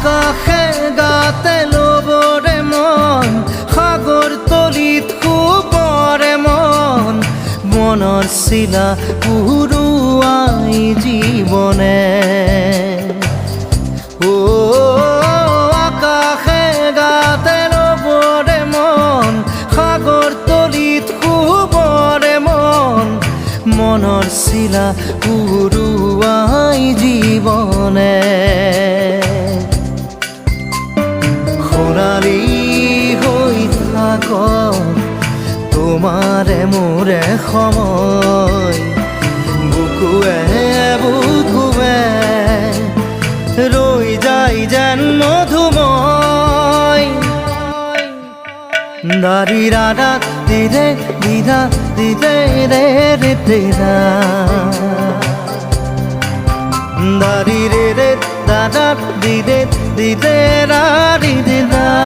আকাশে গাতে ল'বৰে মন সাগৰ তলিত শুবৰে মন মনৰ চিলা উৰুৱাই জীৱনে আকাশে গাতে ল'বৰে মন সাগৰ তলিত শুবৰে মন মনৰ চিলা উৰুৱাই জীৱনে খৰালি হৈ থাক তোমাৰে মোৰে সময় বুকুৱে বুকুৱে ৰৈ যায় যেন মধুময় দাৰি ৰাধা দিদে দিদা দিদে ৰে ৰে দিদা দাৰি ৰে ৰে দাদা দিদে দিদে